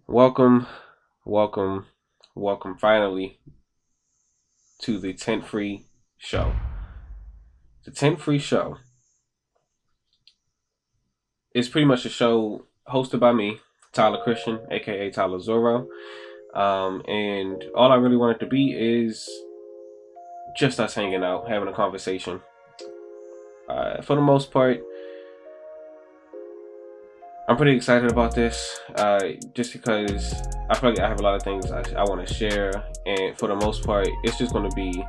Welcome, welcome, welcome finally to the Tint Free Show. The Tint Free Show is pretty much a show hosted by me, Tyler Christian, aka Tyler Zorro. And all I really want it to be is just us hanging out, having a conversation. For the most part, I'm pretty excited about this, just because I feel like I have a lot of things I want to share, and for the most part, it's just going to be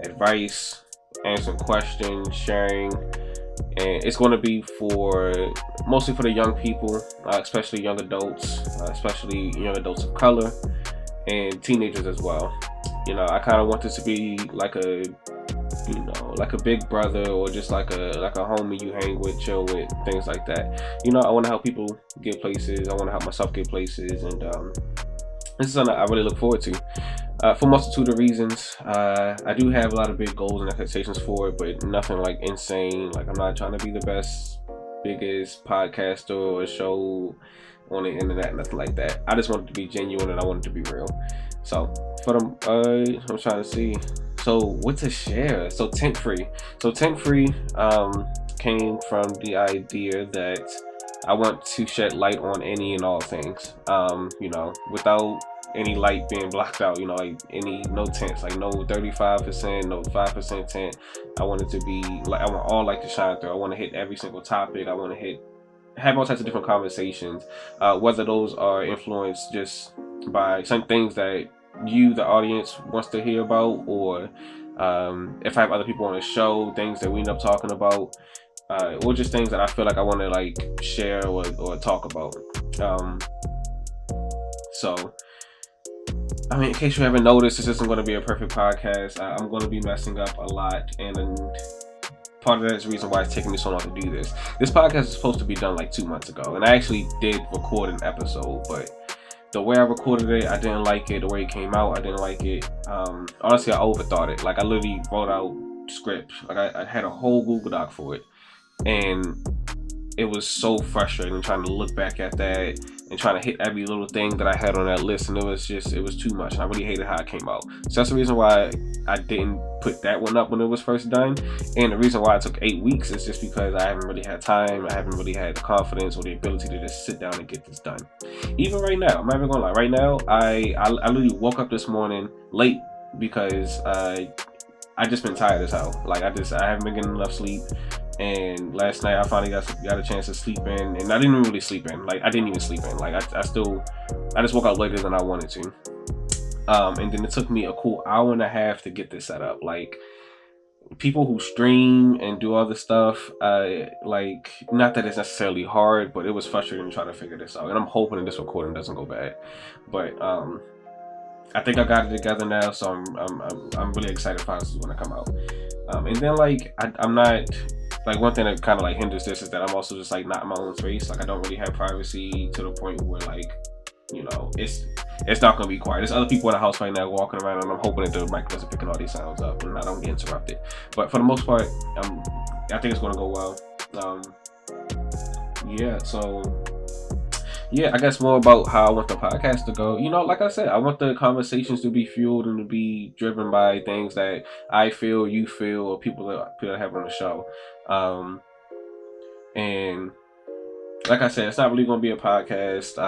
advice, answering questions, sharing, and it's going to be for mostly for the young people, especially young adults, especially young adults of color, and teenagers as well. I kind of want this to be like like a big brother or just like a homie you hang with, chill with, things like that. I want to help people get places. I want to help myself get places, and this is something I really look forward to. For a multitude of reasons. I do have a lot of big goals and expectations for it, but nothing like insane. Like, I'm not trying to be the best, biggest podcaster or show on the internet, nothing like that. I just want it to be genuine and I want it to be real. So for them, I'm trying to see. So what to share? So Tint Free. So Tint Free came from the idea that I want to shed light on any and all things. Without any light being blocked out, like no tints, like no 35%, no 5% tint. I want it to be like, I want all light to shine through. I want to hit every single topic. I want to have all types of different conversations, whether those are influenced just by some things that you, the audience, wants to hear about, or if I have other people on the show, things that we end up talking about, or just things that I feel like I want to like share or talk about. So in case you haven't noticed, this isn't going to be a perfect podcast. I'm going to be messing up a lot, and part of that is the reason why it's taking me so long to do this. This podcast is supposed to be done like 2 months ago, and I actually did record an episode, but the way I recorded it, I didn't like it. The way it came out, I didn't like it. Honestly, I overthought it. Like, I literally wrote out scripts. Like, I had a whole Google Doc for it, and it was so frustrating trying to look back at that and trying to hit every little thing that I had on that list, and it was too much, and I really hated how it came out. So that's the reason why I didn't put that one up when it was first done, and the reason why it took 8 weeks is just because I haven't really had time, I haven't really had the confidence or the ability to just sit down and get this done. Even right now, I'm not even gonna lie, right now, I literally woke up this morning late because I just been tired as hell. Like, I haven't been getting enough sleep. And last night I finally got a chance to sleep in, and I didn't even really sleep in. Like, I didn't even sleep in. Like, I just woke up later than I wanted to. And then it took me a cool hour and a half to get this set up. Like, people who stream and do other stuff, like, not that it's necessarily hard, but it was frustrating to try to figure this out. And I'm hoping that this recording doesn't go bad. But I think I got it together now, so I'm really excited for how this is going to come out. And then like I'm not. Like, one thing that kind of like hinders this is that I'm also just like not in my own space. Like, I don't really have privacy to the point where like, it's not gonna be quiet. There's other people in the house right now walking around, and I'm hoping that the mic doesn't pick all these sounds up and I don't get interrupted. But for the most part, I think it's gonna go well. I guess more about how I want the podcast to go. Like I said, I want the conversations to be fueled and to be driven by things that I feel, you feel, or people that have on the show. And like I said, it's not really going to be a podcast.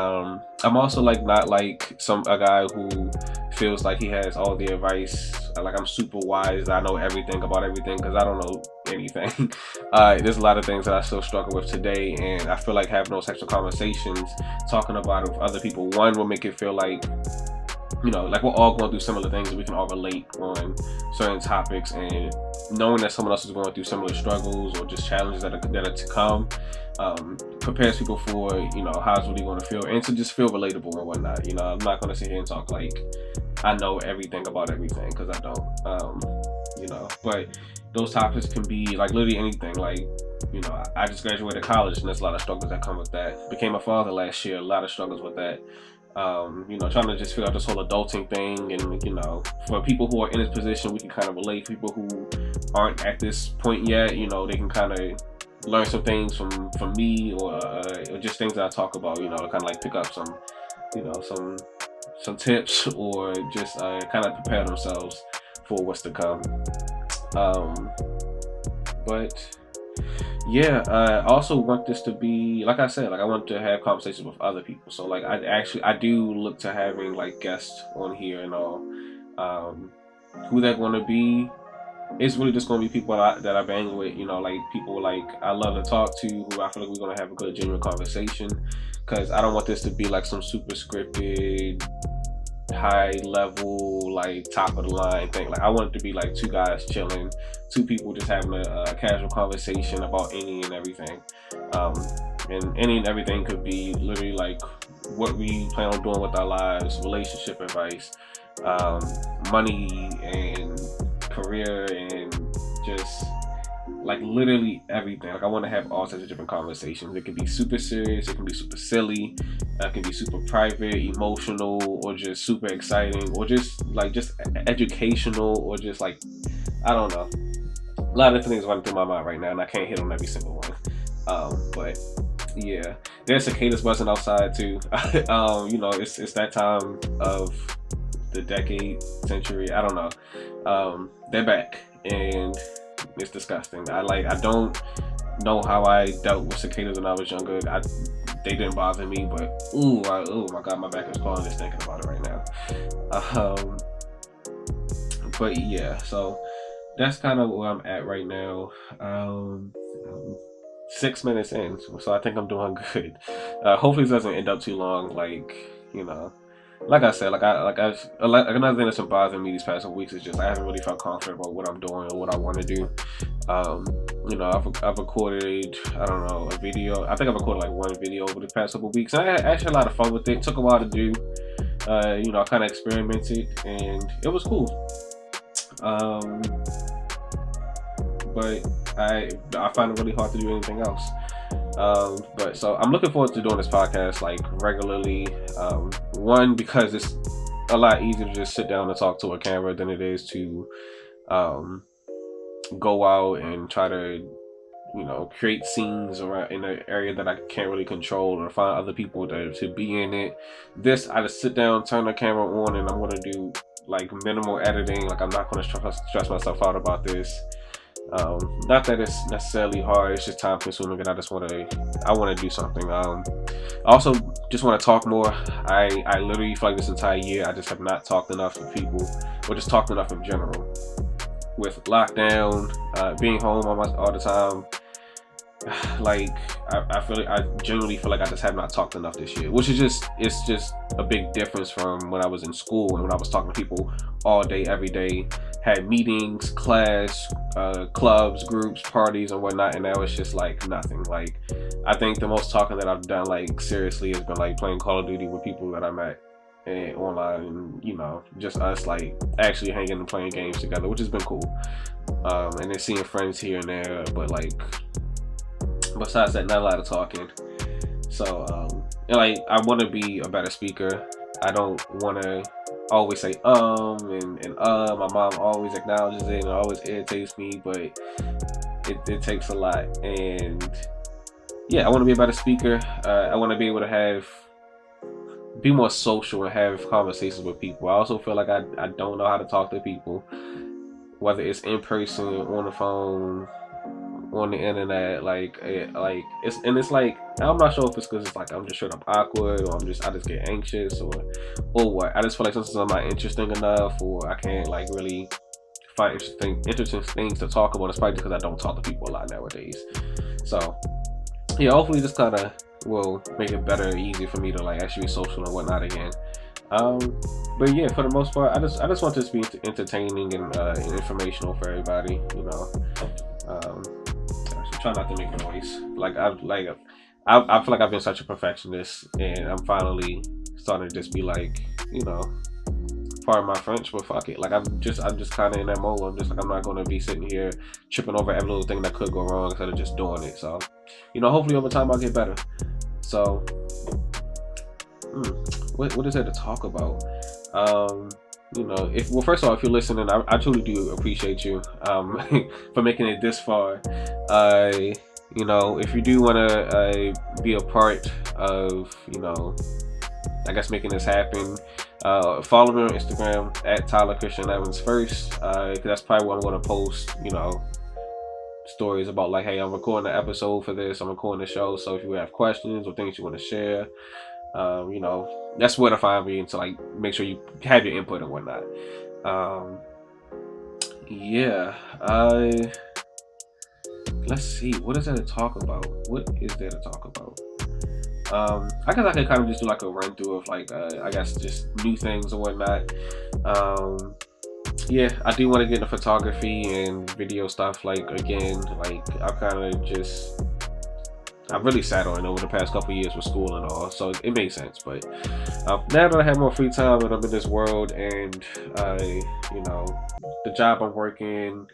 I'm also like not like a guy who feels like he has all the advice. Like, I'm super wise. I know everything about everything, because I don't know anything. There's a lot of things that I still struggle with today, and I feel like having those types of conversations, talking about it with other people, one, will make it feel like, like we're all going through similar things and we can all relate on certain topics, and knowing that someone else is going through similar struggles or just challenges that are to come, prepares people for, how it's really going to feel, and to just feel relatable and whatnot. I'm not going to sit here and talk like I know everything about everything, because I don't. But those topics can be like literally anything. Like, I just graduated college, and there's a lot of struggles that come with that. Became a father last year, a lot of struggles with that. Trying to just figure out this whole adulting thing, and for people who are in this position, we can kind of relate. People who aren't at this point yet, they can kind of learn some things from me, or just things that I talk about, to kind of like pick up some some tips, or just kind of prepare themselves for what's to come. But yeah, I also want this to be, like I said, like I want to have conversations with other people. So like I do look to having like guests on here and all. Who they're going to be, it's really just going to be people that I bang with, like people like I love to talk to, who I feel like we're going to have a good, genuine conversation. Because I don't want this to be like some super scripted, high level, like top of the line thing. Like I want it to be like two guys chilling, two people just having a casual conversation about any and everything. And any and everything could be literally like what we plan on doing with our lives, relationship advice, money and career, and just like literally everything. Like I want to have all sorts of different conversations. It can be super serious, it can be super silly, it can be super private, emotional, or just super exciting, or just educational, or just like, I don't know. A lot of things running through my mind right now, and I can't hit on every single one. But yeah, there's cicadas buzzing outside too. It's that time of the decade, century, I don't know. They're back, and it's disgusting. I don't know how I dealt with cicadas when I was younger. They didn't bother me, but oh my god, my back is calling just thinking about it right now. But yeah, so that's kind of where I'm at right now. 6 minutes in, so I think I'm doing good. Hopefully this doesn't end up too long. Like I said, another thing that's been bothering me these past couple weeks is just I haven't really felt confident about what I'm doing or what I want to do. I've recorded, I don't know, a video. I think I've recorded like one video over the past couple weeks, and I had actually a lot of fun with it. It took a while to do. I kind of experimented, and it was cool. But I find it really hard to do anything else. But so I'm looking forward to doing this podcast like regularly. One, because it's a lot easier to just sit down and talk to a camera than it is to go out and try to create scenes around in an area that I can't really control, or find other people to be in it. This, I just sit down, turn the camera on, and I'm going to do like minimal editing. Like I'm not going to stress myself out about this. Not that it's necessarily hard, it's just time consuming, and I want to do something. I also just want to talk more. I literally feel like this entire year I just have not talked enough to people, or just talked enough in general. With lockdown, being home all the time, I genuinely feel like I just have not talked enough this year, which is it's just a big difference from when I was in school and when I was talking to people all day, every day, had meetings, class, clubs, groups, parties, and whatnot, and now it's just like nothing. Like I think the most talking that I've done like seriously has been like playing Call of Duty with people that I met and online, and just us like actually hanging and playing games together, which has been cool. And then seeing friends here and there, but like besides that, not a lot of talking. So I want to be a better speaker. I don't want to always say and my mom always acknowledges it and it always irritates me, but it takes a lot. And yeah, I want to be a better speaker. I want to be able to be more social and have conversations with people. I also feel like I don't know how to talk to people, whether it's in person, on the phone, on the internet. It's like I'm not sure if it's because it's like I'm just straight up awkward, or I just get anxious, or what. I just feel like sometimes I'm not interesting enough, or I can't like really find interesting things to talk about. It's probably because I don't talk to people a lot nowadays. So yeah, hopefully this kind of will make it better, easier for me to like actually be social and whatnot again. But yeah, for the most part, I just want this to be entertaining and informational for everybody. Try not to make noise. I feel like I've been such a perfectionist, and I'm finally starting to just be like, pardon my French, but fuck it. Like I'm just kind of in that mode. I'm just like, I'm not going to be sitting here tripping over every little thing that could go wrong instead of just doing it. So, hopefully over time I'll get better. So, what is there to talk about? First of all, if you're listening, I truly do appreciate you for making it this far. If you do want to be a part of I guess making this happen. Follow me on Instagram at Tyler Christian Evans first, because that's probably where I'm going to post, stories about like, hey, I'm recording an episode for this, I'm recording the show, so if you have questions or things you want to share, that's where to find me, and to like make sure you have your input and whatnot. Let's see, what is there to talk about? I guess I could kind of just do like a run through of like, I guess just new things or whatnot. I do want to get into photography and video stuff. Like, again, like I've really sat on it over the past couple of years with school and all, so it makes sense. But now that I have more free time and I'm in this world, and the job I'm working.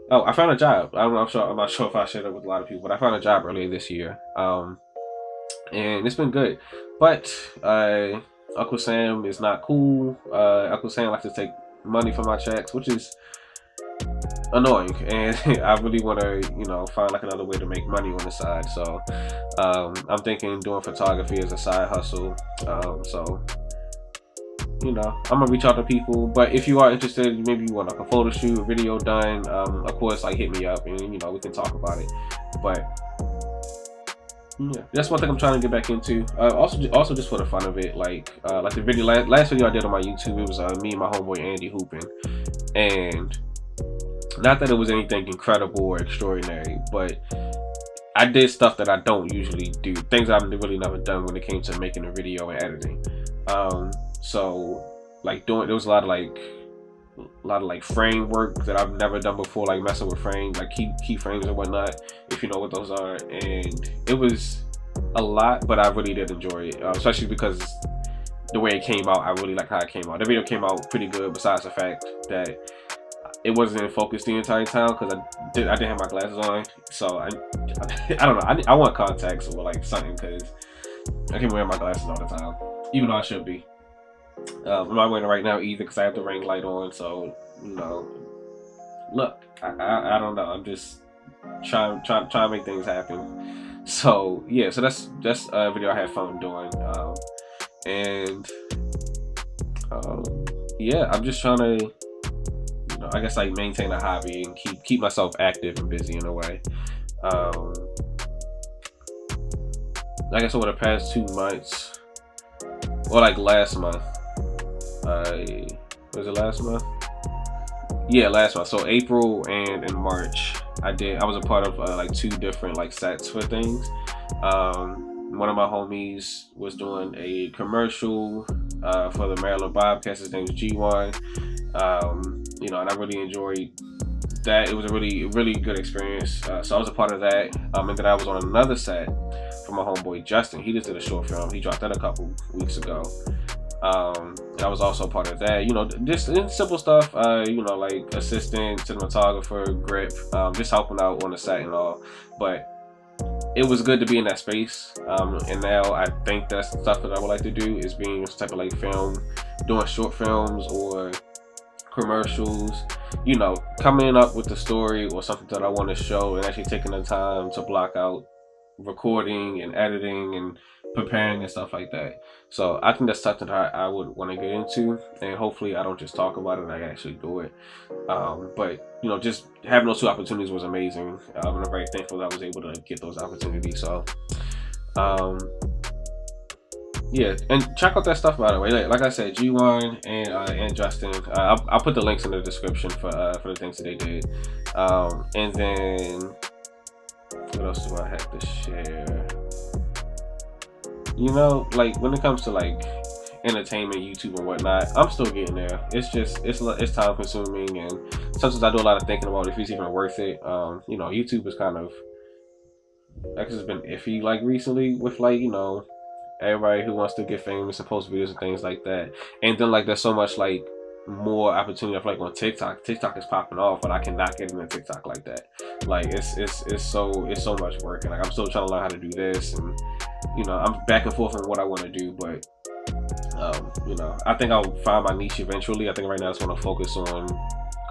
Oh, I found a job. I'm not sure if I shared it with a lot of people, but I found a job earlier this year. And it's been good. But Uncle Sam is not cool. Uncle Sam likes to take money from my checks, which is annoying. And I really want to, find like another way to make money on the side. So I'm thinking doing photography as a side hustle. I'm gonna reach out to people. But if you are interested, maybe you want like a photo shoot, a video done, of course, like hit me up and we can talk about it. But yeah, that's one thing I'm trying to get back into. Also just for the fun of it, like the video last video I did on my YouTube, it was me and my homeboy Andy hooping, and not that it was anything incredible or extraordinary, but I did stuff that I don't usually do, things I've really never done when it came to making a video and editing. So like there was a lot of like frame work that I've never done before, like messing with frames, like key frames and whatnot, if you know what those are. And it was a lot, but I really did enjoy it, especially because the way it came out, I really like how it came out. The video came out pretty good, besides the fact that it wasn't in focus the entire time because I didn't have my glasses on. So I don't know, I want contacts or like something, because I can't wear my glasses all the time, even though I should be. I'm not wearing it right now either because I have the ring light on. So look, I don't know. I'm just trying to make things happen. So yeah, so that's a video I had fun doing. I'm just trying to, I guess like maintain a hobby and keep myself active and busy in a way. I guess over the past 2 months, or like last month. Was it last month? Yeah, last month. So April and in March, I was a part of like 2 different like sets for things. One of my homies was doing a commercial for the Maryland Bobcats. His name is G1. And I really enjoyed that. It was a really good experience. So I was a part of that. And then I was on another set for my homeboy Justin. He just did a short film. He dropped that a couple weeks ago. And I was also part of that, just simple stuff, like assistant, cinematographer, grip, just helping out on the set and all. But it was good to be in that space. And now I think that's the stuff that I would like to do, is being this type of like film, doing short films or commercials, coming up with the story or something that I want to show, and actually taking the time to block out recording and editing and preparing and stuff like that. So I think that's something that I would want to get into, and hopefully I don't just talk about it, I actually do it. But just having those 2 opportunities was amazing, and I'm very thankful that I was able to get those opportunities. So yeah, and check out that stuff, by the way. Like I said, G1 and Justin, I'll put the links in the description for the things that they did. And then what else do I have to share? Like when it comes to like entertainment, YouTube and whatnot, I'm still getting there. It's just it's time consuming, and sometimes I do a lot of thinking about if it's even worth it. YouTube is kind of, like, it's been iffy like recently with like everybody who wants to get famous and post videos and things like that. And then like there's so much like more opportunity of like on TikTok. TikTok is popping off, but I cannot get into TikTok like that. Like it's so much work, and like I'm still trying to learn how to do this, and I'm back and forth on what I want to do. But I think I'll find my niche eventually. I think right now I just want to focus on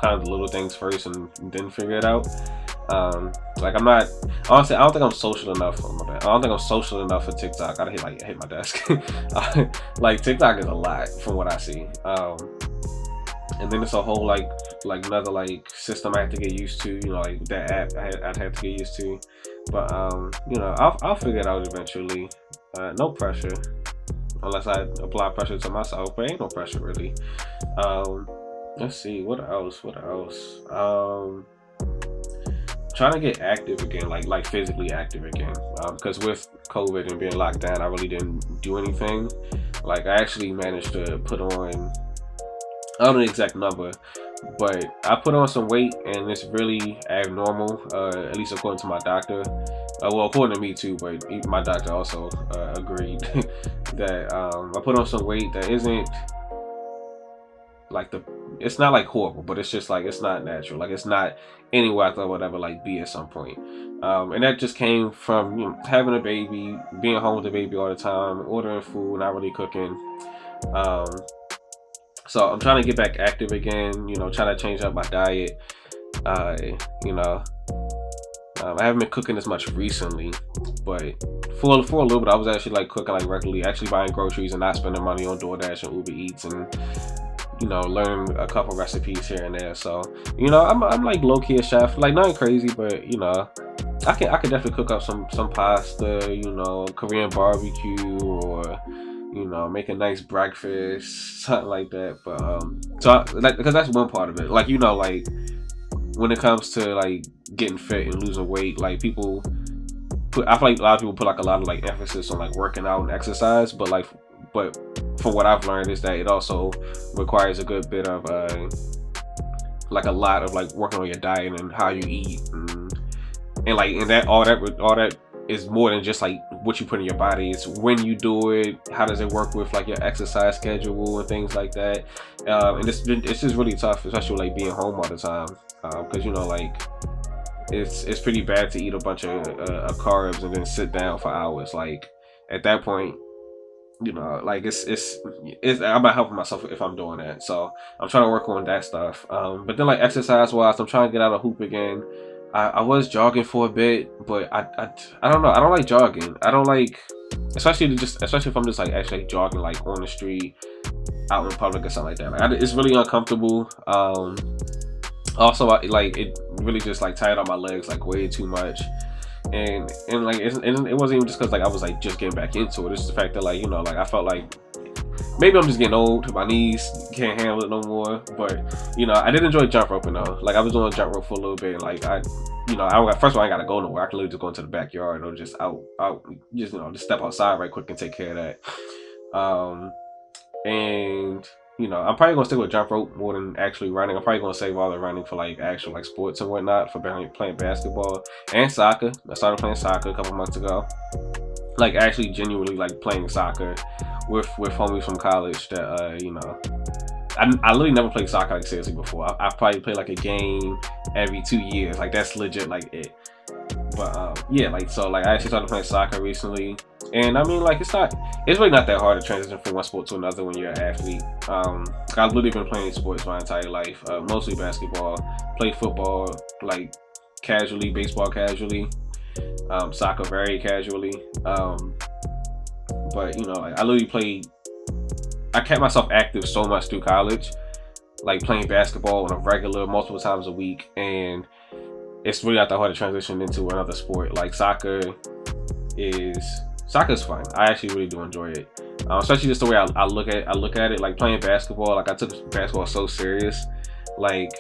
kind of the little things first and then figure it out. Like I'm not, honestly, I don't think I'm social enough. Oh, my bad. I don't think I'm social enough for TikTok. I hit my desk. Like TikTok is a lot from what I see. And then it's a whole like another like system I have to get used to. You know, like that app I'd have to get used to. But you know, I'll figure it out eventually. No pressure, unless I apply pressure to myself. But ain't no pressure really. Let's see what else. Trying to get active again, like physically active again. Because with COVID and being locked down, I really didn't do anything. Like I actually managed to put on, I don't know the exact number, but I put on some weight and it's really abnormal, at least according to my doctor. Well, according to me too, but my doctor also agreed that I put on some weight that isn't like it's not like horrible, but it's just like it's not natural. Like it's not anywhere I thought I would ever like be at some point. And that just came from, you know, having a baby, being home with the baby all the time, ordering food, not really cooking. So I'm trying to get back active again, you know, trying to change up my diet. You know, I haven't been cooking as much recently, but for a little bit, I was actually like cooking like regularly, actually buying groceries and not spending money on DoorDash and Uber Eats, and you know, learn a couple recipes here and there. So, you know, I'm like low key a chef, like nothing crazy, but you know, I can definitely cook up some pasta, you know, Korean barbecue, or you know, make a nice breakfast, something like that. But so like, because that's one part of it. Like, you know, like when it comes to like getting fit and losing weight, like people I feel like a lot of people put like a lot of like emphasis on like working out and exercise, but from what I've learned is that it also requires a good bit of like a lot of like working on your diet and how you eat, and like, and that all that is more than just like what you put in your body. It's when you do it, how does it work with like your exercise schedule and things like that. And it's just really tough, especially like being home all the time, because you know, like it's pretty bad to eat a bunch of carbs and then sit down for hours. Like at that point, you know, like it's I'm not helping myself if I'm doing that. So I'm trying to work on that stuff. But then like exercise wise, I'm trying to get out of hoop again. I was jogging for a bit, but I don't know. I don't like jogging. I don't like, especially if I'm just like actually jogging like on the street, out in public or something like that. Like it's really uncomfortable. Also, like it really just like tired on my legs like way too much. And like it wasn't even just because like I was like just getting back into it. It's just the fact that like, you know, like I felt like maybe I'm just getting old, my knees can't handle it no more. But you know, I did enjoy jump roping though. Like I was doing jump rope for a little bit. Like first of all, I ain't gotta go nowhere. I can literally just go into the backyard or just out, just, you know, just step outside right quick and take care of that. And you know, I'm probably gonna stick with jump rope more than actually running. I'm probably gonna save all the running for like actual like sports and whatnot, for playing basketball and soccer. I started playing soccer a couple months ago. Like actually genuinely like playing soccer with homies from college that you know, I literally never played soccer like seriously before. I probably played like a game every 2 years. Like that's legit like it. But yeah, like so like I actually started playing soccer recently. And I mean, like it's really not that hard to transition from one sport to another when you're an athlete. I've literally been playing sports my entire life, mostly basketball, played football like casually, baseball casually, soccer very casually. But you know, like I kept myself active so much through college, like playing basketball on a regular multiple times a week, and it's really not that hard to transition into another sport. Like soccer's fun. I actually really do enjoy it, especially just the way I look at it. Like playing basketball, like I took basketball so serious, like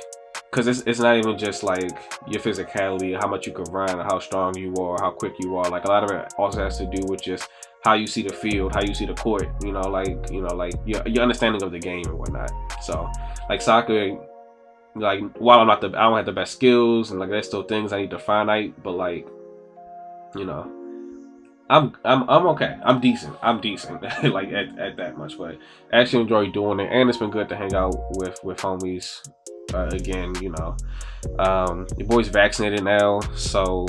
because it's not even just like your physicality, how much you can run, or how strong you are, how quick you are. Like a lot of it also has to do with just how you see the field, how you see the court. You know, like your understanding of the game and whatnot. So like soccer, like while I don't have the best skills, and like there's still things I need to finite, but like, you know, I'm okay. I'm decent. Like at that much, but I actually enjoy doing it, and it's been good to hang out with homies again. You know, your boy's vaccinated now, so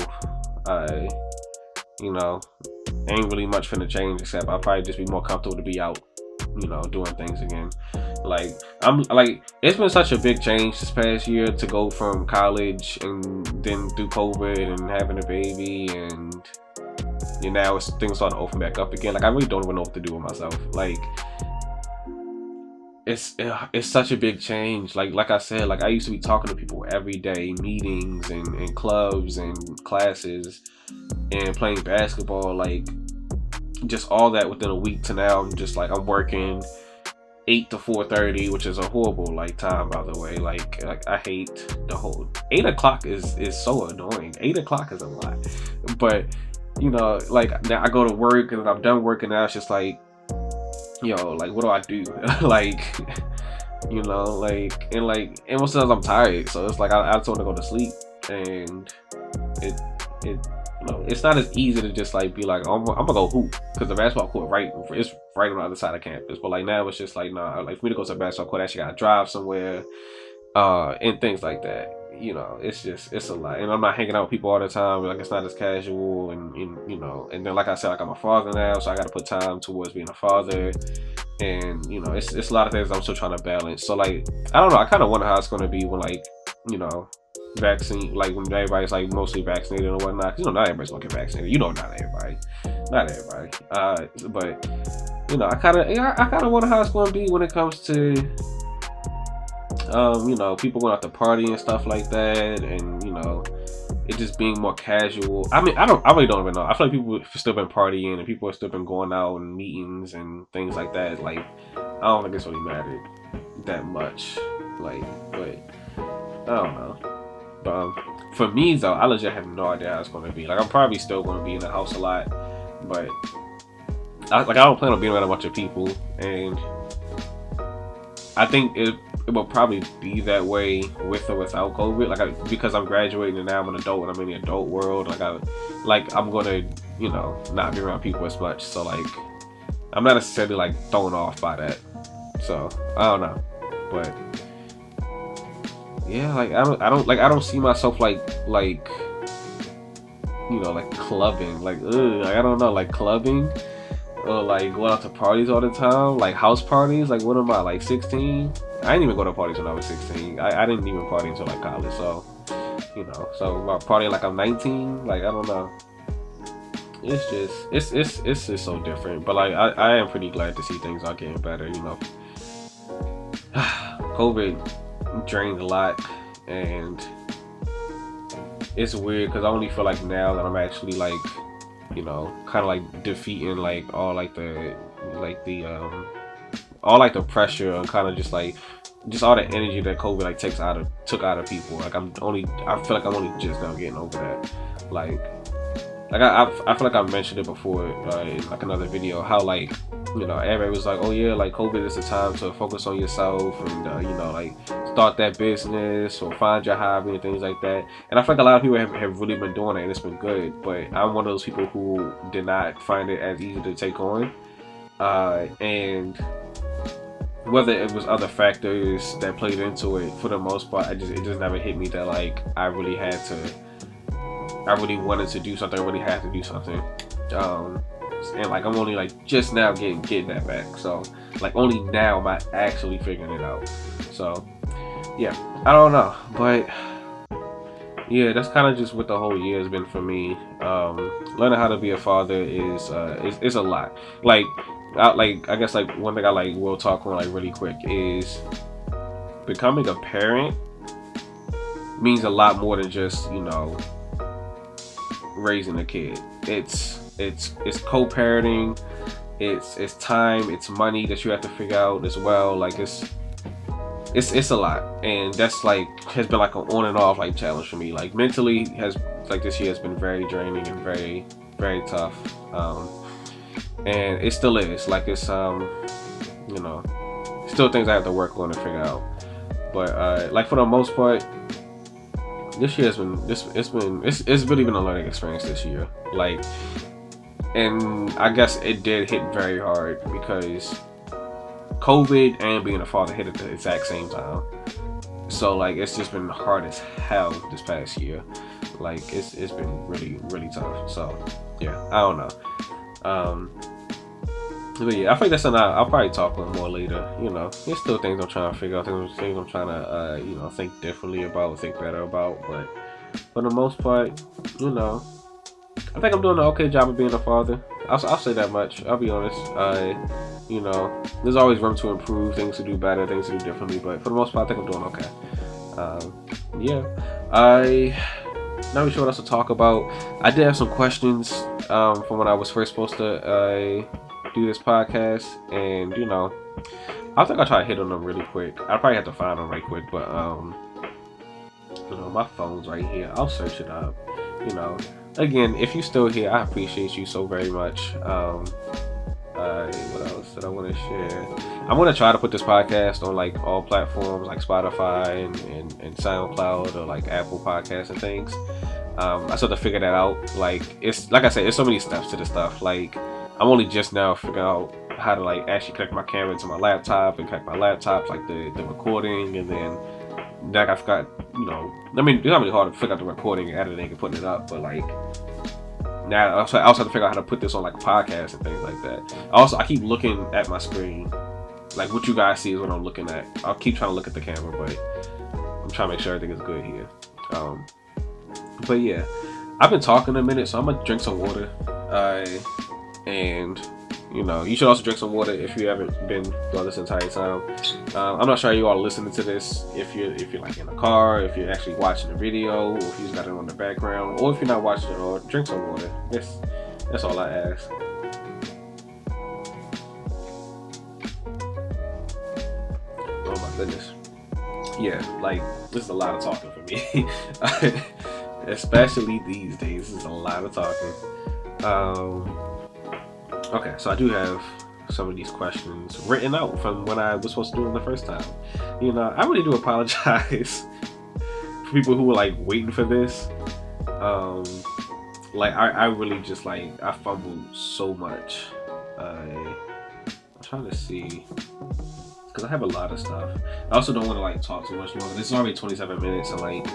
you know, ain't really much finna change, except I'll probably just be more comfortable to be out, you know, doing things again. Like, I'm like, it's been such a big change this past year to go from college and then through COVID and having a baby, and now it's things starting to open back up again. Like, I really don't even know what to do with myself. Like, it's such a big change. Like I said, like I used to be talking to people every day, meetings and clubs and classes and playing basketball, like just all that within a week to now I'm just like I'm working 8 to 4:30, which is a horrible like time, by the way. Like I hate the whole 8 o'clock is so annoying. 8 o'clock is a lot, but like now I go to work and I'm done working. Now it's just like, like what do I do? Like, and most of the times I'm tired, so it's like I just want to go to sleep, and it it's not as easy to just like be like, oh, I'm gonna go hoop, because the basketball court it's right on the other side of campus. But like now it's just like, nah, like for me to go to the basketball court, I actually gotta drive somewhere, and things like that. It's a lot, and I'm not hanging out with people all the time. Like it's not as casual, and and then like I said, like I'm a father now, so I gotta put time towards being a father, and it's a lot of things I'm still trying to balance. So like I don't know, I kind of wonder how it's gonna be when like vaccine, like when everybody's like mostly vaccinated and whatnot, because not everybody's gonna get vaccinated. Not everybody. But I kind of wonder how it's gonna be when it comes to people going out to party and stuff like that, and it just being more casual. I mean, I really don't even know. I feel like people have still been partying and people have still been going out and meetings and things like that. Like, I don't think it's really mattered that much. Like, but I don't know. But for me though, I legit have no idea how it's going to be. Like, I'm probably still going to be in the house a lot, but I don't plan on being around a bunch of people, and I think it will probably be that way with or without COVID. Like, because I'm graduating and now I'm an adult and I'm in the adult world. Like I'm gonna not be around people as much. So like I'm not necessarily like thrown off by that. So I don't know, but yeah, like I don't see myself like clubbing. Like I don't know, like clubbing. Or like going out to parties all the time, like house parties. Like, what am I, like 16? I didn't even go to parties when I was 16. I didn't even party until like college. So, so about partying like I'm 19. Like, I don't know. It's just so different. But like I am pretty glad to see things are getting better. COVID drained a lot, and it's weird because I only feel like now that I'm actually like, kind of like defeating like all like the pressure, and kind of just all the energy that COVID like took out of people. Like I feel like I'm only just now getting over that. Like I feel like I mentioned it before in like another video, how like everybody was like, oh yeah, like COVID is a time to focus on yourself and like start that business or find your hobby and things like that. And I feel like a lot of people have really been doing it, and it's been good, but I'm one of those people who did not find it as easy to take on, and whether it was other factors that played into it, for the most part it just never hit me that like I really wanted to do something, I really had to do something. And like I'm only like just now getting that back. So like only now am I actually figuring it out. So yeah, I don't know, but yeah, that's kind of just what the whole year has been for me. Learning how to be a father is a lot. Like I guess like one thing I like will talk on like really quick is becoming a parent means a lot more than just raising a kid. It's co-parenting, it's time, it's money that you have to figure out as well. Like it's a lot, and that's like has been like an on and off like challenge for me. Like mentally this year has been very draining and very, very tough, and it still is. Like it's still things I have to work on and figure out, but like for the most part, this year has been it's really been a learning experience this year. Like, and I guess it did hit very hard because COVID and being a father hit at the exact same time. So like it's just been hard as hell this past year. Like it's been really, really tough. So yeah, I don't know. But yeah, I think that's something I'll probably talk on more later. You know, there's still things I'm trying to figure out, things I'm trying to, think differently about, think better about. But for the most part, you know, I think I'm doing an okay job of being a father. I'll say that much. I'll be honest. There's always room to improve, things to do better, things to do differently. But for the most part, I think I'm doing okay. Yeah, not really sure what else to talk about. I did have some questions from when I was first supposed to do this podcast, and I think I'll try to hit on them really quick. I'll probably have to find them right quick, but my phone's right here. I'll search it up. Again, if you're still here, I appreciate you so very much. What else did I want to share? I'm going to try to put this podcast on like all platforms like Spotify and SoundCloud or like Apple Podcasts and things. I still have to figure that out. Like I said, there's so many steps to this stuff. Like I'm only just now figuring out how to like actually connect my camera to my laptop and connect my laptop, like the recording, and then I forgot, it's not really hard to figure out the recording and editing and putting it up, but like now I also have to figure out how to put this on like podcasts and things like that. I keep looking at my screen, like what you guys see is what I'm looking at. I'll keep trying to look at the camera, but I'm trying to make sure everything is good here. But yeah, I've been talking a minute, so I'm gonna drink some water. And you should also drink some water if you haven't been throughout this entire time. I'm not sure you all are listening to this if you're like in a car, if you're actually watching the video, or if you just got it on the background, or if you're not watching it, or drink some water. That's all I ask. Oh my goodness. Yeah, like this is a lot of talking for me. Especially these days, this is a lot of talking. Okay, so I do have some of these questions written out from when I was supposed to do them the first time. I really do apologize for people who were like waiting for this. I really just like I fumbled so much. I'm trying to see because I have a lot of stuff. I also don't want to like talk too much longer. This is already 27 minutes, and like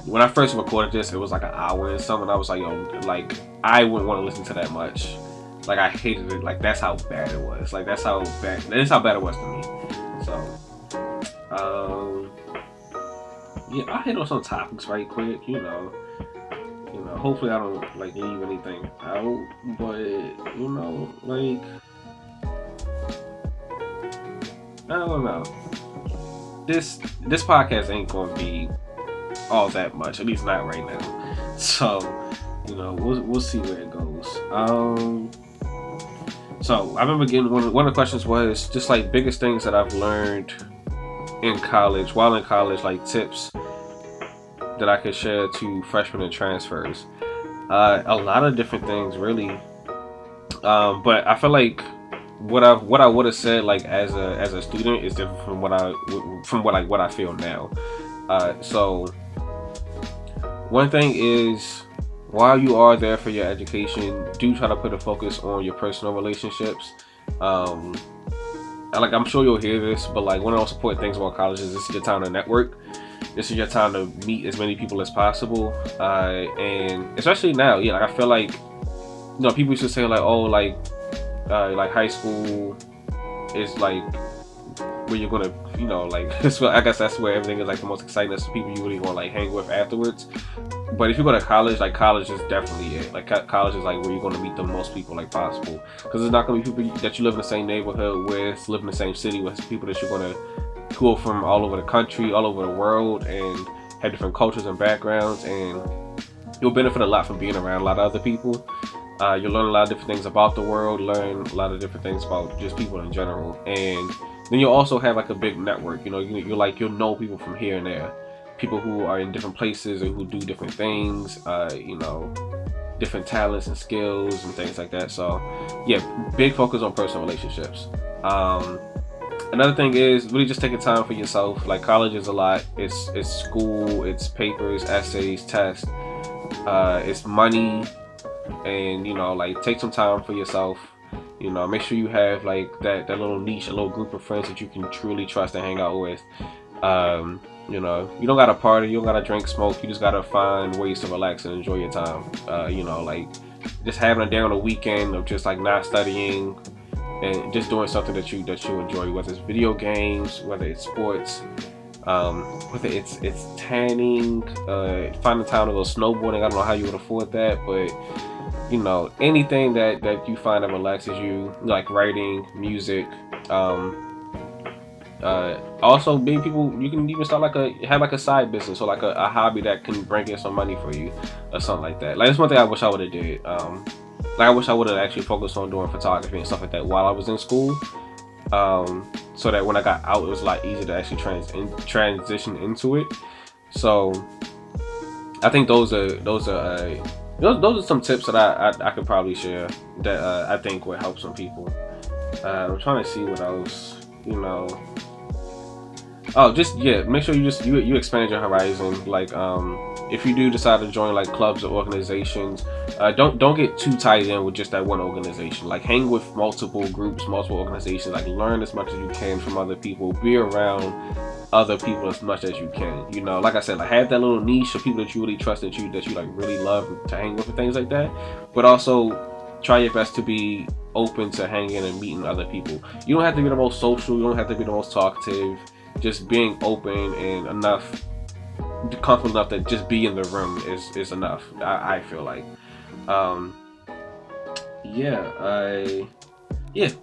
when I first recorded this, it was like an hour and something. I was like, I wouldn't want to listen to that much. Like I hated it. Like that's how bad it was. Like that's how bad it was to me. So, I'll hit on some topics right quick. Hopefully I don't like leave anything out. But like I don't know. This podcast ain't gonna be all that much. At least not right now. So, we'll see where it goes. So I remember getting one of the questions was just like biggest things that I've learned while in college, like tips that I could share to freshmen and transfers. A lot of different things really. But I feel like what I would have said like as a student is different from what I feel now. So one thing is, while you are there for your education, do try to put a focus on your personal relationships. I'm sure you'll hear this, but like one of the most important things about college is this is your time to network. This is your time to meet as many people as possible. And especially now, I feel like people used to say like, oh, like high school is like where you're gonna, I guess that's where everything is like the most exciting. That's the people you really want to like hang with afterwards. But if you go to college, like college is definitely it. Like college is like where you're going to meet the most people like possible, because there's not going to be people that you live in the same neighborhood with, live in the same city with, people that you're going to go from all over the country, all over the world, and have different cultures and backgrounds, and you'll benefit a lot from being around a lot of other people. You'll learn a lot of different things about the world, learn a lot of different things about just people in general, and then you'll also have like a big network. You'll know people from here and there. People who are in different places or who do different things, different talents and skills and things like that. So yeah, big focus on personal relationships. Another thing is really just taking time for yourself. Like college is a lot. It's school, it's papers, essays, tests, it's money, and take some time for yourself. Make sure you have like that little niche, a little group of friends that you can truly trust and hang out with. You don't gotta party, you don't gotta drink, smoke. You just gotta find ways to relax and enjoy your time. Like just having a day on a weekend of just like not studying, and just doing something that you enjoy, whether it's video games, whether it's sports, whether it's tanning, finding time to go snowboarding. I don't know how you would afford that, but anything that you find that relaxes you, like writing, music. Also, being people, you can even start have a side business or like a hobby that can bring in some money for you or something like that. Like, that's one thing I wish I would have did. I wish I would have actually focused on doing photography and stuff like that while I was in school. So that when I got out, it was a lot easier to actually transition into it. So I think those are some tips that I could probably share that I think would help some people. I'm trying to see what else, Oh, make sure you expand your horizon. Like, if you do decide to join like clubs or organizations, don't get too tied in with just that one organization. Like, hang with multiple groups, multiple organizations. Like, learn as much as you can from other people. Be around other people as much as you can. Like I said, like, have that little niche of people that you really trust, that you like really love to hang with and things like that. But also try your best to be open to hanging and meeting other people. You don't have to be the most social. You don't have to be the most talkative. Just being open and comfortable enough that just be in the room is enough. I feel like.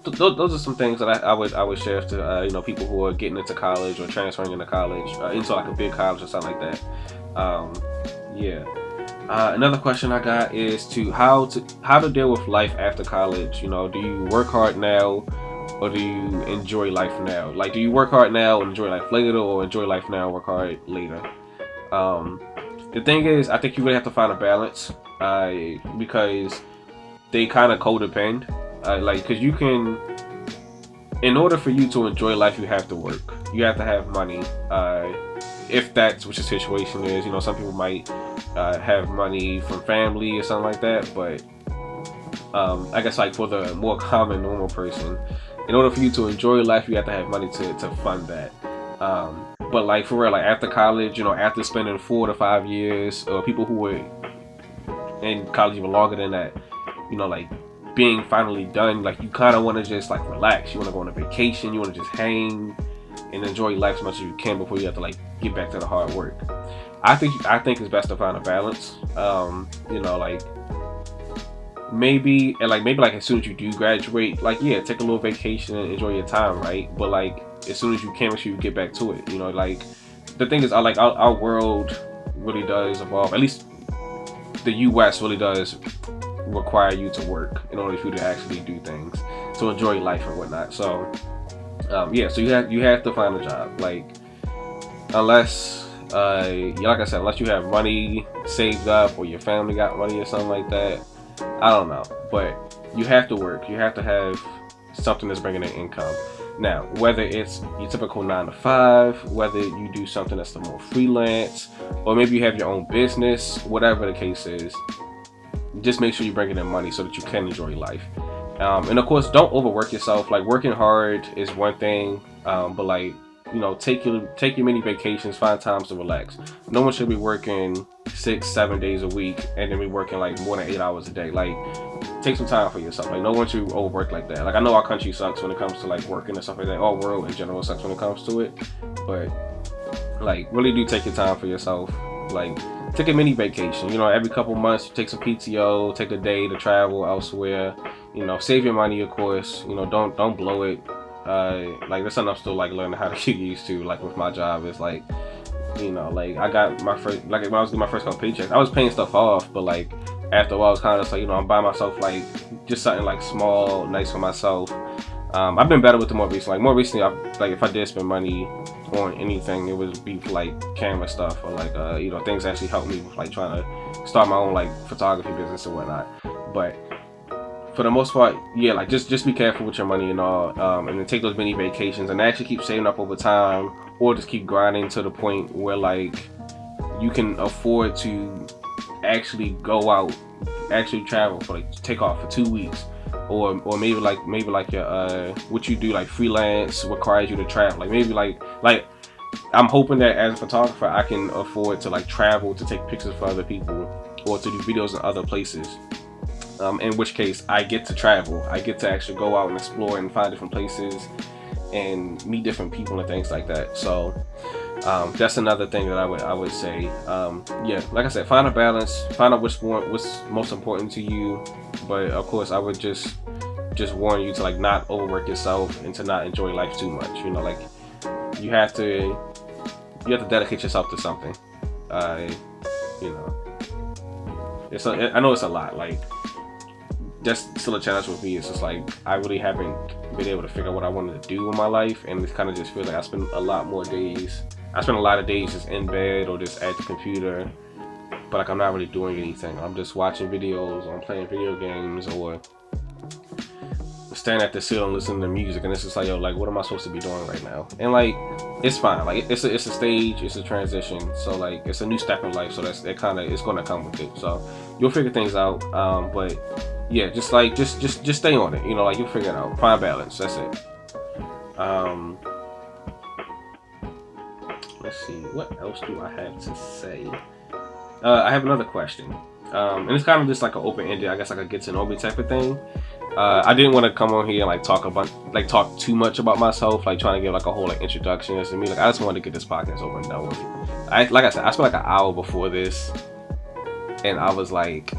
Those are some things that I would share to people who are getting into college or transferring into college, into like a big college or something like that. Another question I got is how to deal with life after college. Do you work hard now, or do you enjoy life now? Like, do you work hard now and enjoy life later, or enjoy life now and work hard later? The thing is, I think you really have to find a balance, because they kind of codepend. Because you can, in order for you to enjoy life, you have to work. You have to have money. If that's what your situation is, some people might have money from family or something like that. But I guess like for the more common normal person, in order for you to enjoy life, you have to have money to fund that. But like for real, like after college, after spending 4 to 5 years, or people who were in college even longer than that, like being finally done, like you kind of want to just like relax. You want to go on a vacation. You want to just hang and enjoy life as much as you can before you have to like get back to the hard work. I think it's best to find a balance. Like maybe as soon as you do graduate, like take a little vacation and enjoy your time, right? But like as soon as you can, make sure you get back to it. Like the thing is, our world really does evolve. At least the U.S. really does require you to work in order for you to actually do things, to enjoy life and whatnot. So so you have to find a job. Like, unless like I said, unless you have money saved up or your family got money or something like that, I don't know. But you have to work. You have to have something that's bringing in income. Now, whether it's your typical 9 to 5, whether you do something that's the more freelance, or maybe you have your own business, whatever the case is, just make sure you bring in money so that you can enjoy life. And of course, don't overwork yourself. Like, working hard is one thing, but like, take your mini vacations, find times to relax. No one should be working 6-7 days a week and then be working like more than 8 hours a day. Like, take some time for yourself. Like, no one should overwork like that. Like, I know our country sucks when it comes to like working and stuff like that. Our world in general sucks when it comes to it. But like, really do take your time for yourself. Like, take a mini vacation. Every couple months, you take some PTO, take a day to travel elsewhere. Save your money, of course. Don't blow it. Like, that's something I'm still like learning how to get used to. Like, with my job, it's like, like I got my first, like when I was getting my first couple paychecks, I was paying stuff off, but like after a while, I was kind of like, I'm buying myself like just something like small, nice for myself. I've been better with it more recently. Like, more recently, if I did spend money on anything, it would be for like camera stuff, or like things that actually help me with like trying to start my own like photography business and whatnot. But for the most part, like just be careful with your money and all, and then take those mini vacations and actually keep saving up over time, or just keep grinding to the point where like you can afford to actually go out, actually travel for like take off for 2 weeks, or maybe like your what you do like freelance requires you to travel. Like, maybe like I'm hoping that as a photographer I can afford to like travel to take pictures for other people, or to do videos in other places. In which case I get to travel. I get to actually go out and explore and find different places and meet different people and things like that. So that's another thing that I would say. Yeah, like I said, find a balance, find out what's most important to you. But of course, I would just warn you to like not overwork yourself and to not enjoy life too much. You know, like you have to dedicate yourself to something. You know, I know it's a lot. Like that's still a challenge with me. It's just like I really haven't been able to figure out what I wanted to do in my life, and it kind of just feels like I spend a lot of days just in bed or just at the computer, but like I'm not really doing anything. I'm just watching videos, or I'm playing video games, or standing at the ceiling listening to music, and it's just like, yo, like what am I supposed to be doing right now? And like it's fine. Like it's a stage, it's a transition, so like it's a new step in life. So it's gonna come with it. So you'll figure things out. But yeah, just stay on it. You know, like you'll figure it out. Find balance. That's it. Let's see, what else do I have to say? I have another question, and it's kind of just like an open-ended, I guess like a get to know me type of thing. I didn't want to come on here and like talk too much about myself, like trying to give like a whole like introduction to me. Like I just wanted to get this podcast over and done with. Like I said, I spent like an hour before this, and I was like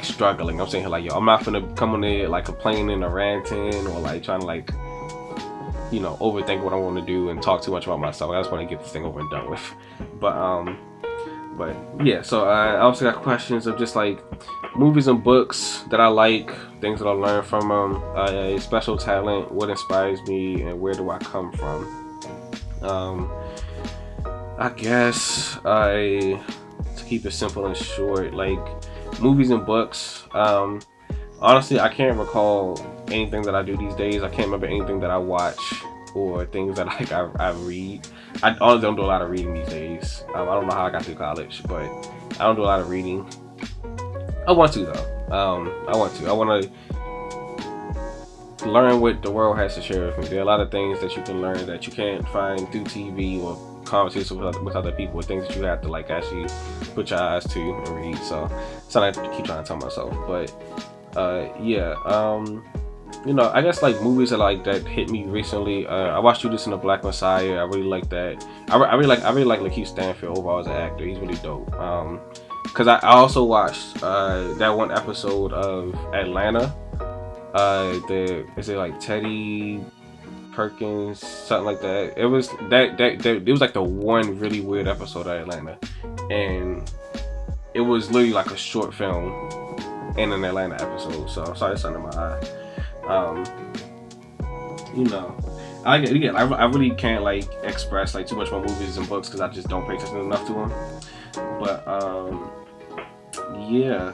struggling. I'm saying here like, yo, I'm not gonna come on there like complaining or ranting or like trying to like, you know, overthink what I want to do and talk too much about myself. I just want to get this thing over and done with. But yeah, so I also got questions of just like movies and books that I like, things that I learned from them, special talent, what inspires me, and where do I come from. I guess to keep it simple and short, like movies and books. Honestly, I can't recall anything that I do these days. I can't remember anything that I watch or things that like I read. I honestly don't do a lot of reading these days. I don't know how I got through college, but I don't do a lot of reading. I want to though. I want to learn what the world has to share with me. There are a lot of things that you can learn that you can't find through TV or conversations with other people, things that you have to like actually put your eyes to and read. So something I keep trying to tell myself. But you know, I guess like movies that hit me recently. I watched Judas and the Black Messiah. I really like that. I really like Lakeith Stanfield overall as an actor. He's really dope. Cause I also watched that one episode of Atlanta. Is it like Teddy Perkins, something like that? It was it was like the one really weird episode of Atlanta, and it was literally like a short film in an Atlanta episode. So sorry, it's under my eye. You know, I really can't like express like too much about movies and books because I just don't pay attention enough to them. But yeah,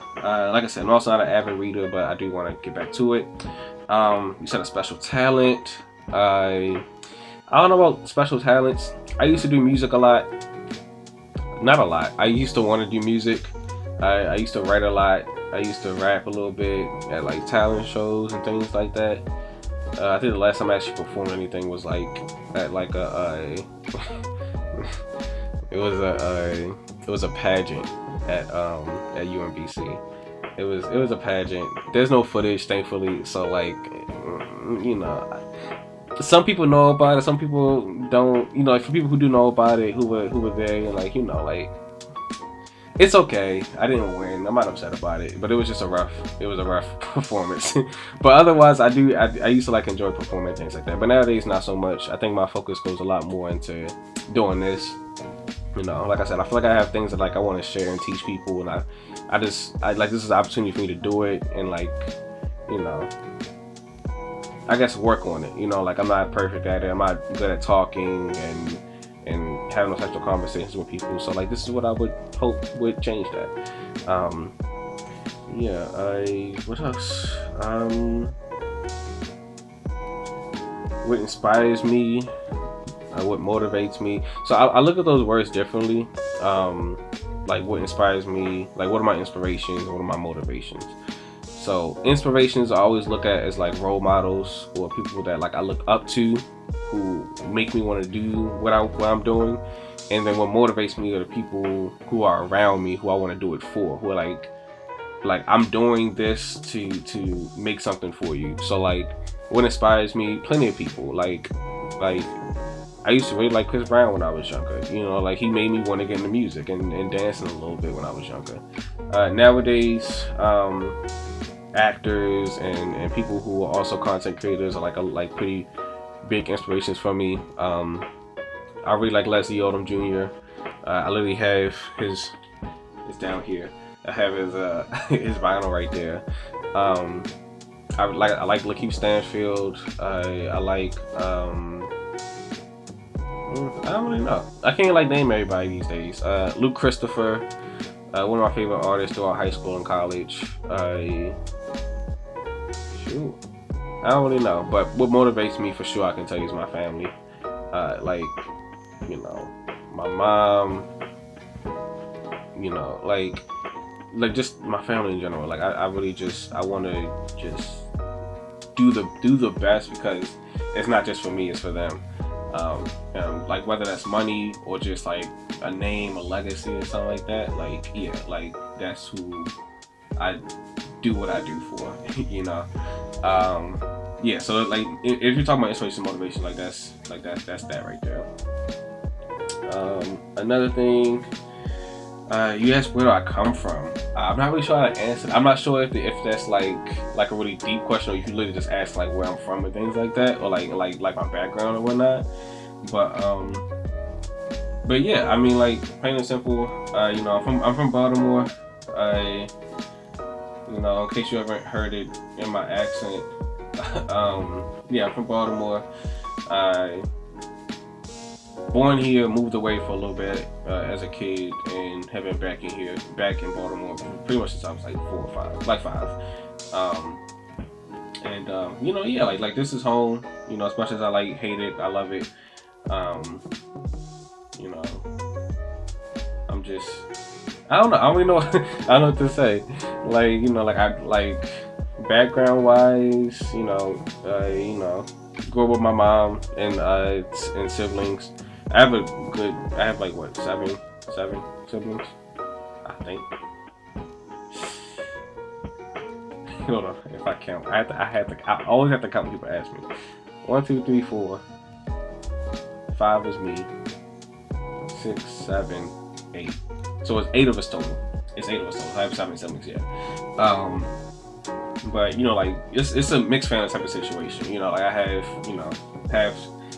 like I said, I'm also not an avid reader, but I do want to get back to it. You said a special talent. I don't know about special talents. I used to do music a lot. Not a lot. I used to want to do music. I used to write a lot. I used to rap a little bit at like talent shows and things like that. I think the last time I actually performed anything was like at like it was a pageant at UMBC. It was a pageant. There's no footage, thankfully. So like, you know, some people know about it. Some people don't. You know, like for people who do know about it, who were there, and like, you know, like. It's okay. I didn't win. I'm not upset about it, but it was just a rough performance. But otherwise, I used to like enjoy performing things like that. But nowadays, not so much. I think my focus goes a lot more into doing this. You know, like I said, I feel like I have things that like I want to share and teach people, and I like this is an opportunity for me to do it and like, you know, I guess work on it. You know, like I'm not perfect at it. I'm not good at talking and having those types of conversations with people. So like this is what I would hope would change that. What else? What inspires me, what motivates me. So I look at those words differently. Like what inspires me, like what are my inspirations, what are my motivations. So inspirations I always look at as like role models or people that like I look up to, who make me want to do what I'm doing. And then what motivates me are the people who are around me, who I want to do it for, who are like like I'm doing this to make something for you. So like what inspires me, plenty of people. Like I used to really like Chris Brown when I was younger. You know, like he made me want to get into music and dancing a little bit when I was younger. Nowadays, actors and people who are also content creators are like pretty big inspirations for me. I really like Leslie Odom Jr. I literally have his, it's down here. I have his his vinyl right there. I like Lakeith Stanfield. I like I don't really know. I can't like name everybody these days. Luke Christopher, one of my favorite artists throughout high school and college. Shoot, I don't really know. But what motivates me for sure, I can tell you, is my family. Like, you know, my mom. You know, like just my family in general. Like I really just, I want to just do the best, because it's not just for me, it's for them. Like whether that's money or just like a name, a legacy or something like that, like yeah, like that's who I do what I do for. You know. Yeah, so like if you're talking about inspiration, motivation, like that's that right there. Another thing, you asked where do I come from. I'm not really sure how to answer. I'm not sure if that's like a really deep question, or you can literally just ask like where I'm from and things like that, or like my background or whatnot. But yeah, I mean, like plain and simple. You know, I'm from Baltimore. You know, in case you haven't heard it in my accent, yeah, I'm from Baltimore. Born here, moved away for a little bit as a kid, and have been back in Baltimore pretty much since I was like 4 or 5, like 5. You know, yeah, like this is home. You know, as much as I like hate it, I love it. You know, I'm just, I don't know. I don't really know. I don't know what to say. Like, you know, like I like background wise, you know, grew up with my mom and siblings. I have like what, seven siblings, I think. Hold on, if I count, I always have to count when people ask me. 1, 2, 3, 4. 5 is me. 6, 7, 8. So it's 8 of us total. It's 8 of us total. I have 7 siblings, yeah. But you know, like it's a mixed family type of situation. You know, like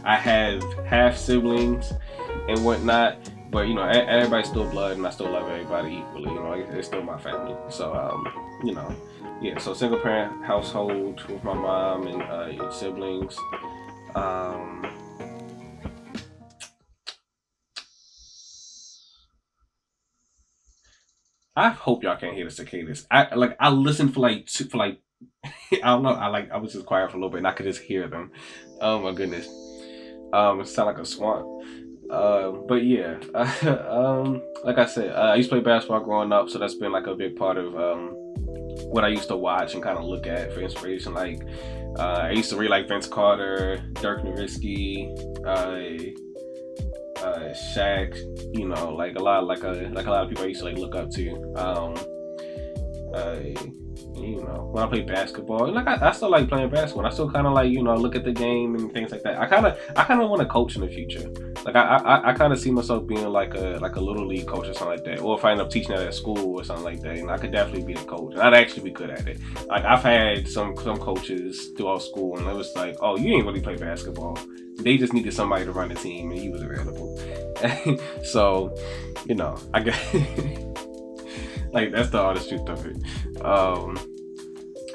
I have half siblings and whatnot, but you know, everybody's still blood, and I still love everybody equally. You know, like, it's still my family. So you know, yeah. So single parent household with my mom and siblings. I hope y'all can't hear the cicadas. I listened for like I don't know. I was just quiet for a little bit and I could just hear them. Oh my goodness. It sounded like a swamp. But yeah. Like I said, I used to play basketball growing up, so that's been like a big part of what I used to watch and kind of look at for inspiration. Like I used to really like Vince Carter, Dirk Nowitzki, Shaq, you know, like a lot of people I used to like look up to. You know, when I play basketball, like I still like playing basketball. I still kind of like, you know, look at the game and things like that. I kind of want to coach in the future. Like I kind of see myself being like a little league coach or something like that. Or if I end up teaching that at school or something like that, and I could definitely be a coach. And I'd actually be good at it. Like I've had some coaches throughout school, and it was like, oh, you ain't really play basketball. They just needed somebody to run the team, and he was available. So, you know, I guess like that's the honest truth of it.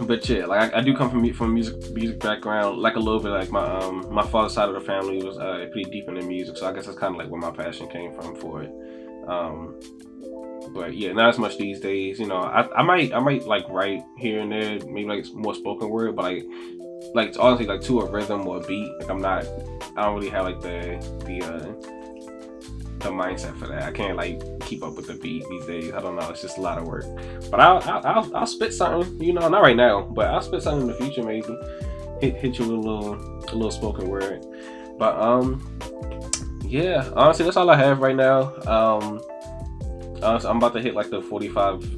But yeah, like I do come from a music background, like a little bit. Like my father's side of the family was pretty deep into music, so I guess that's kind of like where my passion came from for it. But yeah, not as much these days. You know, I might like write here and there, maybe like more spoken word, but like honestly, like to a rhythm or a beat. Like I don't really have like the mindset for that. I can't like keep up with the beat these days. I don't know. It's just a lot of work. But I'll spit something. You know, not right now, but I'll spit something in the future maybe. Hit you with a little spoken word. But yeah. Honestly, that's all I have right now. I'm about to hit like the 45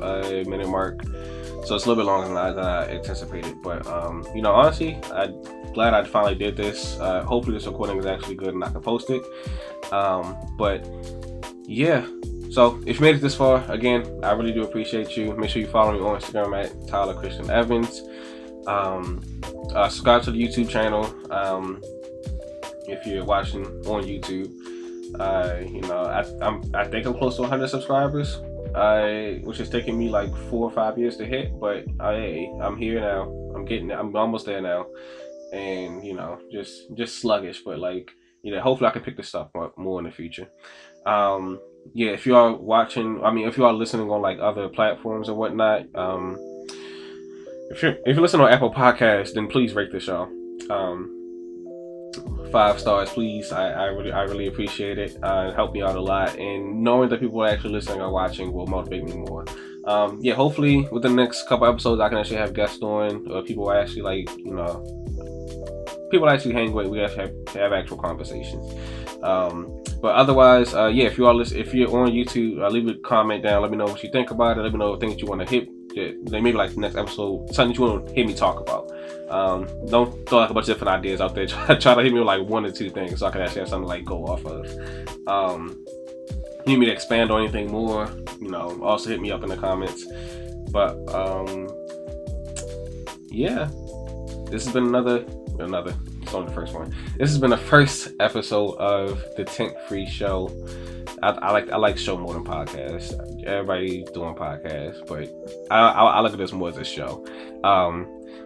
minute mark. So it's a little bit longer than I anticipated. But honestly, I'm glad I finally did this. Hopefully this recording is actually good and I can post it. But yeah. So if you made it this far, again, I really do appreciate you. Make sure you follow me on Instagram at Tyler Christian Evans. Subscribe to the YouTube channel. If you're watching on YouTube, I think I'm close to 100 subscribers, which is taking me like 4 or 5 years to hit. But I'm here now. I'm almost there now, and just sluggish. But hopefully I can pick this stuff up more in the future. If you are watching, if you are listening on like other platforms and whatnot, if you're listening on Apple Podcasts, then please rate the show. 5 stars, please. I really appreciate it. It helped me out a lot, and knowing that people are actually listening or watching will motivate me more. Hopefully within the next couple episodes I can actually have guests on, or people actually people actually hang with. We actually have actual conversations. But otherwise, if you're on YouTube, leave a comment down. Let me know what you think about it. Let me know things you want to hit. Maybe like the next episode, something you want to hear me talk about. Don't throw like a bunch of different ideas out there. Try to hit me with like 1 or 2 things so I can actually have something to like go off of. You need me to expand on anything more, also hit me up in the comments. But this has been another. It's only the first one. This has been the first episode of the Tint Free Show. I like show more than podcasts. Everybody doing podcasts, but I look at this more as a show.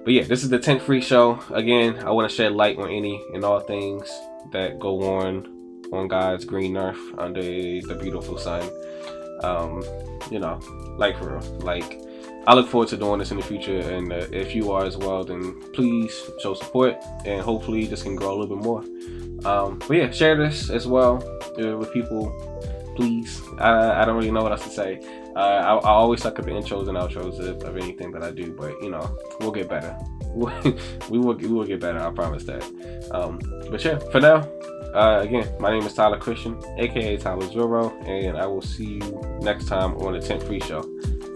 This is the Tint Free Show. Again, I want to shed light on any and all things that go on God's green earth under the beautiful sun. For real. I look forward to doing this in the future, and if you are as well, then please show support, and hopefully this can grow a little bit more. Share this as well with people, please. I don't really know what else to say. I always suck at the intros and outros of anything that I do, but we'll get better. we will get better. I promise that. For now, again, my name is Tyler Christian, aka Tyler Zorro, and I will see you next time on the Tint Free Show.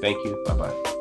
Thank you. Bye bye.